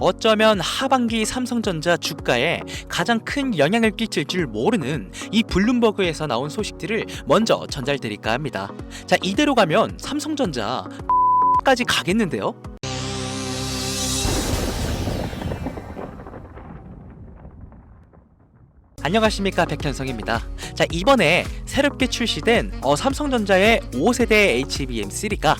어쩌면 하반기 삼성전자 주가에 가장 큰 영향을 끼칠 줄 모르는 이 블룸버그에서 나온 소식들을 먼저 전달드릴까 합니다. 자, 이대로 가면 삼성전자 까지 가겠는데요? 안녕하십니까, 백현성입니다. 자, 이번에 새롭게 출시된 삼성전자의 5세대 HBM3가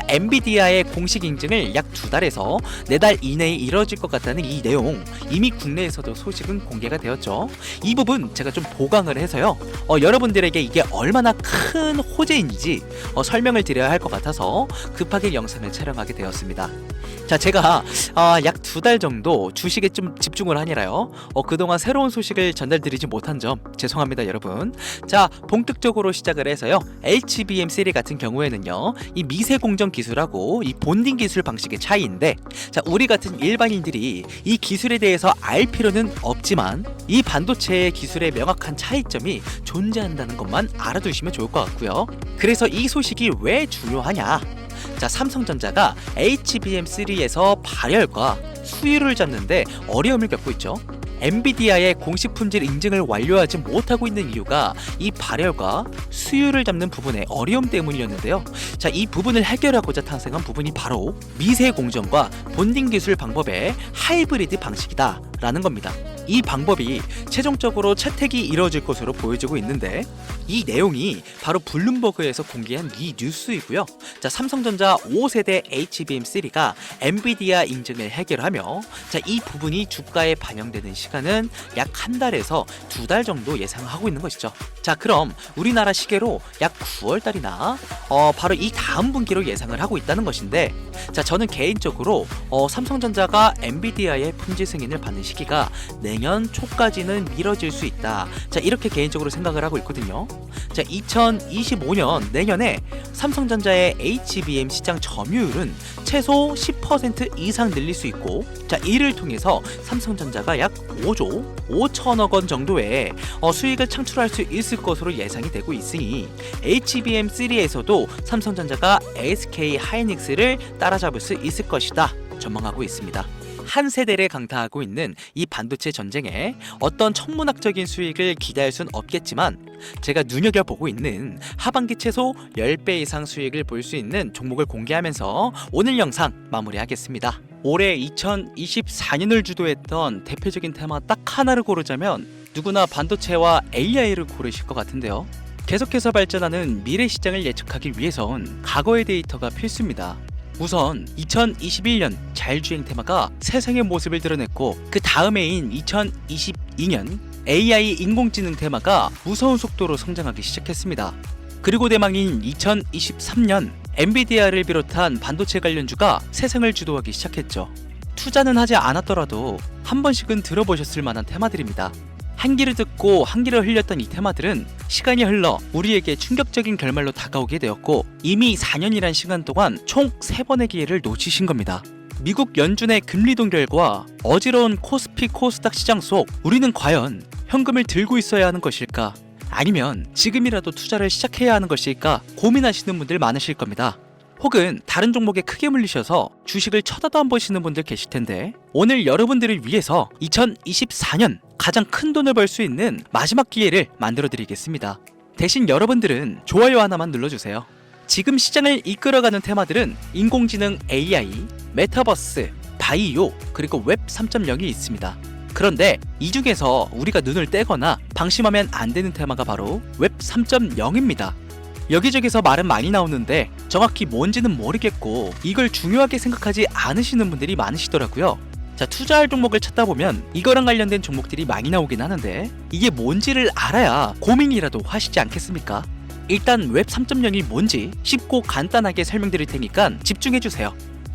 엔비디아의 공식 인증을 약 2달에서 4달 이내에 이뤄질 것 같다는 이 내용, 이미 국내에서도 소식은 공개가 되었죠. 이 부분 제가 좀 보강을 해서요, 여러분들에게 이게 얼마나 큰 호재인지 설명을 드려야 할 것 같아서 급하게 영상을 촬영하게 되었습니다. 자, 제가 약 2달 정도 주식에 좀 집중을 하니라요, 그동안 새로운 소식을 전달드리지 못한 점 죄송합니다, 여러분. 자, 본격적으로 시작을 해서요, HBM3 같은 경우에는요, 이 미세 공정 기술하고 이 본딩 기술 방식의 차이인데, 자, 우리 같은 일반인들이 이 기술에 대해서 알 필요는 없지만 이 반도체의 기술의 명확한 차이점이 존재한다는 것만 알아두시면 좋을 것 같고요. 그래서 이 소식이 왜 중요하냐? 자, 삼성전자가 HBM3에서 발열과 수율을 잡는데 어려움을 겪고 있죠. 엔비디아의 공식 품질 인증을 완료하지 못하고 있는 이유가 이 발열과 수율을 잡는 부분의 어려움 때문이었는데요. 자, 이 부분을 해결하고자 탄생한 부분이 바로 미세 공정과 본딩 기술 방법의 하이브리드 방식이다 라는 겁니다. 이 방법이 최종적으로 채택이 이루어질 것으로 보여지고 있는데, 이 내용이 바로 블룸버그에서 공개한 이 뉴스이고요. 자, 삼성전자 5세대 HBM3가 엔비디아 인증을 해결하며, 자, 이 부분이 주가에 반영되는 시간은 약 1달에서 2달 정도 예상하고 있는 것이죠. 자, 그럼 우리나라 시계로 약 9월달이나 바로 이 다음 분기로 예상을 하고 있다는 것인데, 자, 저는 개인적으로 삼성전자가 엔비디아의 품질 승인을 받는 시기가 내년 초까지는 미뤄질 수 있다. 자, 이렇게 개인적으로 생각을 하고 있거든요. 자, 2025년 내년에 삼성전자의 HBM 시장 점유율은 최소 10% 이상 늘릴 수 있고, 자, 이를 통해서 삼성전자가 약 5조 5천억 원 정도의 수익을 창출할 수 있을 것으로 예상이 되고 있으니 HBM3에서도 삼성전자가 SK 하이닉스를 따라잡을 수 있을 것이다 전망하고 있습니다. 한 세대를 강타하고 있는 이 반도체 전쟁에 어떤 천문학적인 수익을 기대할 순 없겠지만, 제가 눈여겨보고 있는 하반기 최소 10배 이상 수익을 볼 수 있는 종목을 공개하면서 오늘 영상 마무리하겠습니다. 올해 2024년을 주도했던 대표적인 테마 딱 하나를 고르자면 누구나 반도체와 AI를 고르실 것 같은데요. 계속해서 발전하는 미래 시장을 예측하기 위해선 과거의 데이터가 필수입니다. 우선 2021년 자율주행 테마가 세상의 모습을 드러냈고, 그 다음 해인 2022년 AI 인공지능 테마가 무서운 속도로 성장하기 시작했습니다. 그리고 대망인 2023년 엔비디아를 비롯한 반도체 관련주가 세상을 주도하기 시작했죠. 투자는 하지 않았더라도 한 번씩은 들어보셨을 만한 테마들입니다. 한 귀를 듣고 한 귀를 흘렸던 이 테마들은 시간이 흘러 우리에게 충격적인 결말로 다가오게 되었고, 이미 4년이란 시간 동안 총 3번의 기회를 놓치신 겁니다. 미국 연준의 금리 동결과 어지러운 코스피 코스닥 시장 속 우리는 과연 현금을 들고 있어야 하는 것일까? 아니면 지금이라도 투자를 시작해야 하는 것일까? 고민하시는 분들 많으실 겁니다. 혹은 다른 종목에 크게 물리셔서 주식을 쳐다도 안 보시는 분들 계실 텐데, 오늘 여러분들을 위해서 2024년 가장 큰 돈을 벌 수 있는 마지막 기회를 만들어 드리겠습니다. 대신 여러분들은 좋아요 하나만 눌러주세요. 지금 시장을 이끌어가는 테마들은 인공지능 AI, 메타버스, 바이오, 그리고 웹 3.0이 있습니다. 그런데 이 중에서 우리가 눈을 떼거나 방심하면 안 되는 테마가 바로 웹 3.0입니다. 여기저기서 말은 많이 나오는데 정확히 뭔지는 모르겠고 이걸 중요하게 생각하지 않으시는 분들이 많으시더라고요. 자, 투자할 종목을 찾다 보면 이거랑 관련된 종목들이 많이 나오긴 하는데 이게 뭔지를 알아야 고민이라도 하시지 않겠습니까? 일단 웹 3.0이 뭔지 쉽고 간단하게 설명드릴 테니까 집중해주세요.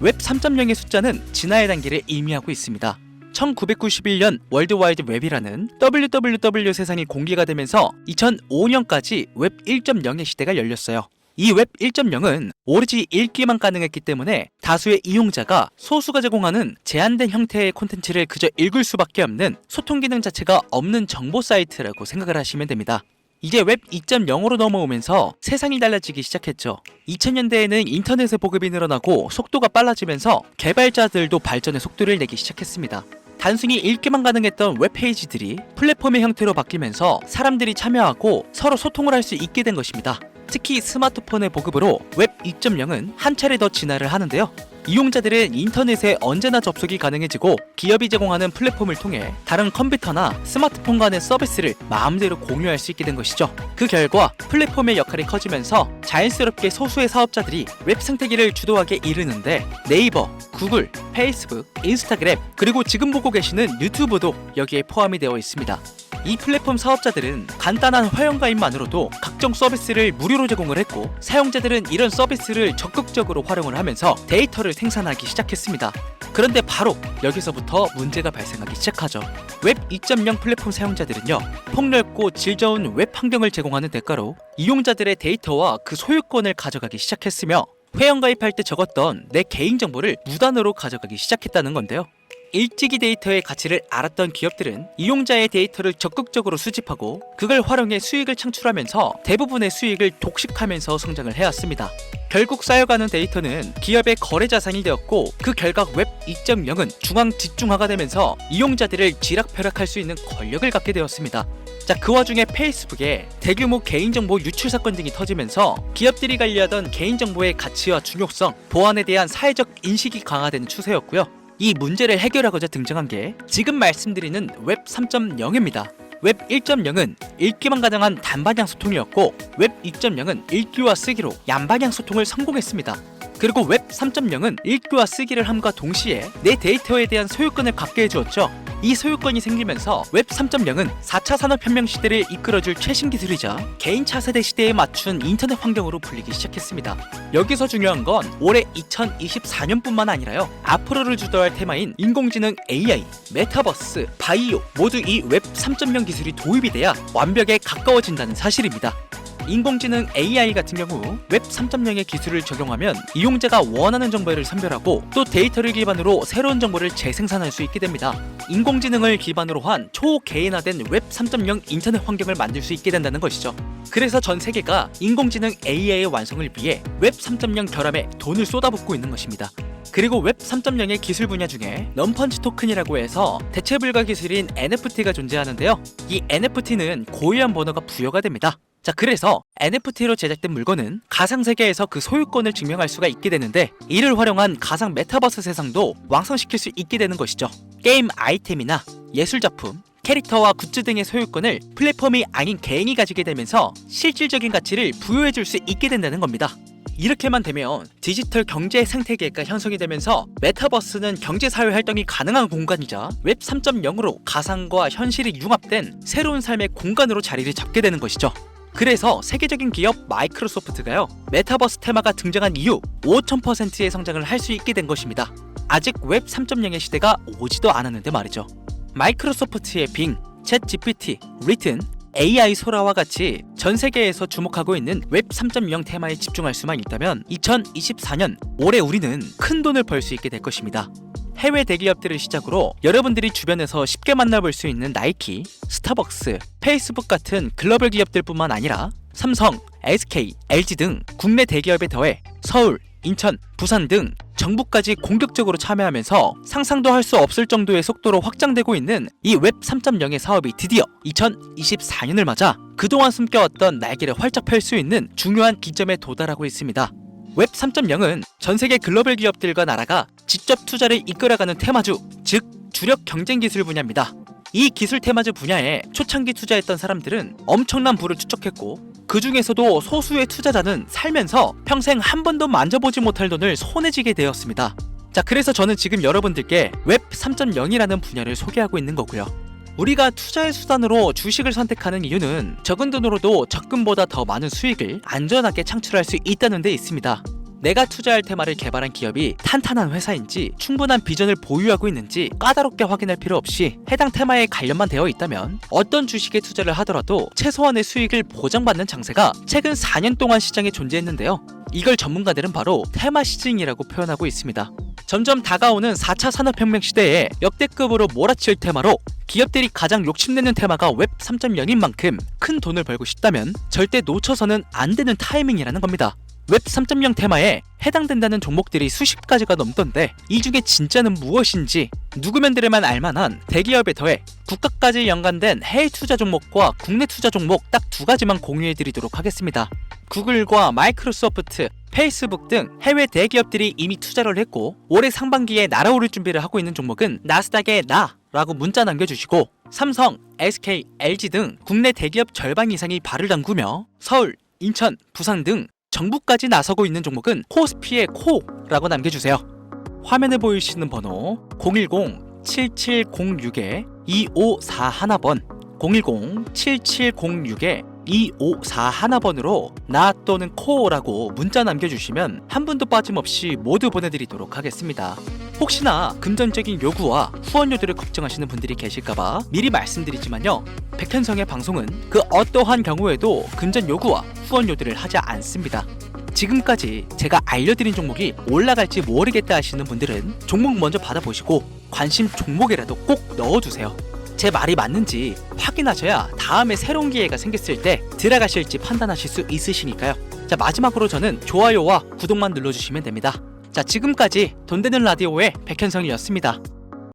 웹 3.0의 숫자는 진화의 단계를 의미하고 있습니다. 1991년 월드와이드 웹이라는 WWW 세상이 공개가 되면서 2005년까지 웹 1.0의 시대가 열렸어요. 이 웹 1.0은 오로지 읽기만 가능했기 때문에 다수의 이용자가 소수가 제공하는 제한된 형태의 콘텐츠를 그저 읽을 수밖에 없는 소통 기능 자체가 없는 정보 사이트라고 생각을 하시면 됩니다. 이제 웹 2.0으로 넘어오면서 세상이 달라지기 시작했죠. 2000년대에는 인터넷의 보급이 늘어나고 속도가 빨라지면서 개발자들도 발전의 속도를 내기 시작했습니다. 단순히 읽기만 가능했던 웹페이지들이 플랫폼의 형태로 바뀌면서 사람들이 참여하고 서로 소통을 할 수 있게 된 것입니다. 특히 스마트폰의 보급으로 웹 2.0은 한 차례 더 진화를 하는데요. 이용자들은 인터넷에 언제나 접속이 가능해지고 기업이 제공하는 플랫폼을 통해 다른 컴퓨터나 스마트폰 간의 서비스를 마음대로 공유할 수 있게 된 것이죠. 그 결과 플랫폼의 역할이 커지면서 자연스럽게 소수의 사업자들이 웹 생태계를 주도하게 이르는데 네이버, 구글, 페이스북, 인스타그램, 그리고 지금 보고 계시는 유튜브도 여기에 포함이 되어 있습니다. 이 플랫폼 사업자들은 간단한 회원가입만으로도 각종 서비스를 무료로 제공을 했고, 사용자들은 이런 서비스를 적극적으로 활용을 하면서 데이터를 생산하기 시작했습니다. 그런데 바로 여기서부터 문제가 발생하기 시작하죠. 웹 2.0 플랫폼 사용자들은요, 폭넓고 질 좋은 웹 환경을 제공하는 대가로 이용자들의 데이터와 그 소유권을 가져가기 시작했으며, 회원가입할 때 적었던 내 개인정보를 무단으로 가져가기 시작했다는 건데요. 일찍이 데이터의 가치를 알았던 기업들은 이용자의 데이터를 적극적으로 수집하고 그걸 활용해 수익을 창출하면서 대부분의 수익을 독식하면서 성장을 해왔습니다. 결국 쌓여가는 데이터는 기업의 거래 자산이 되었고, 그 결과 웹 2.0은 중앙 집중화가 되면서 이용자들을 쥐락펴락할 수 있는 권력을 갖게 되었습니다. 자, 그 와중에 페이스북에 대규모 개인정보 유출 사건 등이 터지면서 기업들이 관리하던 개인정보의 가치와 중요성, 보안에 대한 사회적 인식이 강화되는 추세였고요. 이 문제를 해결하고자 등장한 게 지금 말씀드리는 웹 3.0입니다. 웹 1.0은 읽기만 가능한 단방향 소통이었고, 웹 2.0은 읽기와 쓰기로 양방향 소통을 성공했습니다. 그리고 웹 3.0은 읽기와 쓰기를 함과 동시에 내 데이터에 대한 소유권을 갖게 해주었죠. 이 소유권이 생기면서 웹 3.0은 4차 산업혁명 시대를 이끌어줄 최신 기술이자 개인 차세대 시대에 맞춘 인터넷 환경으로 불리기 시작했습니다. 여기서 중요한 건 올해 2024년뿐만 아니라요, 앞으로를 주도할 테마인 인공지능 AI, 메타버스, 바이오 모두 이 웹 3.0 기술이 도입이 돼야 완벽에 가까워진다는 사실입니다. 인공지능 AI 같은 경우 웹 3.0의 기술을 적용하면 이용자가 원하는 정보를 선별하고 또 데이터를 기반으로 새로운 정보를 재생산할 수 있게 됩니다. 인공지능을 기반으로 한 초개인화된 웹 3.0 인터넷 환경을 만들 수 있게 된다는 것이죠. 그래서 전 세계가 인공지능 AI의 완성을 위해 웹 3.0 결함에 돈을 쏟아붓고 있는 것입니다. 그리고 웹 3.0의 기술 분야 중에 넘펀치 토큰이라고 해서 대체 불가 기술인 NFT가 존재하는데요. 이 NFT는 고유한 번호가 부여가 됩니다. 자, 그래서 NFT로 제작된 물건은 가상세계에서 그 소유권을 증명할 수가 있게 되는데, 이를 활용한 가상 메타버스 세상도 완성시킬 수 있게 되는 것이죠. 게임 아이템이나 예술작품, 캐릭터와 굿즈 등의 소유권을 플랫폼이 아닌 개인이 가지게 되면서 실질적인 가치를 부여해줄 수 있게 된다는 겁니다. 이렇게만 되면 디지털 경제 생태계가 형성이 되면서 메타버스는 경제사회 활동이 가능한 공간이자 웹 3.0으로 가상과 현실이 융합된 새로운 삶의 공간으로 자리를 잡게 되는 것이죠. 그래서 세계적인 기업 마이크로소프트가요, 메타버스 테마가 등장한 이후 5000%의 성장을 할 수 있게 된 것입니다. 아직 웹 3.0의 시대가 오지도 않았는데 말이죠. 마이크로소프트의 빙, 챗 GPT, 리튼, AI 소라와 같이 전 세계에서 주목하고 있는 웹 3.0 테마에 집중할 수만 있다면 2024년 올해 우리는 큰 돈을 벌 수 있게 될 것입니다. 해외 대기업들을 시작으로 여러분들이 주변에서 쉽게 만나볼 수 있는 나이키, 스타벅스, 페이스북 같은 글로벌 기업들뿐만 아니라 삼성, SK, LG 등 국내 대기업에 더해 서울, 인천, 부산 등 정부까지 공격적으로 참여하면서 상상도 할 수 없을 정도의 속도로 확장되고 있는 이 웹 3.0의 사업이 드디어 2024년을 맞아 그동안 숨겨왔던 날개를 활짝 펼 수 있는 중요한 기점에 도달하고 있습니다. 웹 3.0은 전 세계 글로벌 기업들과 나라가 직접 투자를 이끌어가는 테마주, 즉 주력 경쟁 기술 분야입니다. 이 기술 테마주 분야에 초창기 투자했던 사람들은 엄청난 부를 축적했고, 그 중에서도 소수의 투자자는 살면서 평생 한 번도 만져보지 못할 돈을 손에 쥐게 되었습니다. 자, 그래서 저는 지금 여러분들께 웹 3.0이라는 분야를 소개하고 있는 거고요. 우리가 투자의 수단으로 주식을 선택하는 이유는 적은 돈으로도 적금보다 더 많은 수익을 안전하게 창출할 수 있다는 데 있습니다. 내가 투자할 테마를 개발한 기업이 탄탄한 회사인지 충분한 비전을 보유하고 있는지 까다롭게 확인할 필요 없이 해당 테마에 관련만 되어 있다면 어떤 주식에 투자를 하더라도 최소한의 수익을 보장받는 장세가 최근 4년 동안 시장에 존재했는데요. 이걸 전문가들은 바로 테마 시즌이라고 표현하고 있습니다. 점점 다가오는 4차 산업혁명 시대에 역대급으로 몰아칠 테마로 기업들이 가장 욕심내는 테마가 웹 3.0인 만큼 큰 돈을 벌고 싶다면 절대 놓쳐서는 안 되는 타이밍이라는 겁니다. 웹 3.0 테마에 해당된다는 종목들이 수십 가지가 넘던데 이 중에 진짜는 무엇인지 누구면 들으만 알만한 대기업에 더해 국가까지 연관된 해외 투자 종목과 국내 투자 종목 딱 두 가지만 공유해드리도록 하겠습니다. 구글과 마이크로소프트, 페이스북 등 해외 대기업들이 이미 투자를 했고 올해 상반기에 날아오를 준비를 하고 있는 종목은 나스닥의 라고 문자 남겨주시고 삼성, SK, LG 등 국내 대기업 절반 이상이 발을 담그며 서울, 인천, 부산 등 정부까지 나서고 있는 종목은 코스피의 코라고 남겨주세요. 화면에 보이시는 번호 010-7706-2541번 010-7706-2541번으로 나 또는 코라고 문자 남겨주시면 한 분도 빠짐없이 모두 보내드리도록 하겠습니다. 혹시나 금전적인 요구와 후원료들을 걱정하시는 분들이 계실까봐 미리 말씀드리지만요, 백현성의 방송은 그 어떠한 경우에도 금전 요구와 후원료들을 하지 않습니다. 지금까지 제가 알려드린 종목이 올라갈지 모르겠다 하시는 분들은 종목 먼저 받아보시고 관심 종목이라도 꼭 넣어주세요. 제 말이 맞는지 확인하셔야 다음에 새로운 기회가 생겼을 때 들어가실지 판단하실 수 있으시니까요. 자, 마지막으로 저는 좋아요와 구독만 눌러주시면 됩니다. 자, 지금까지 돈 되는 라디오의 백현성이었습니다.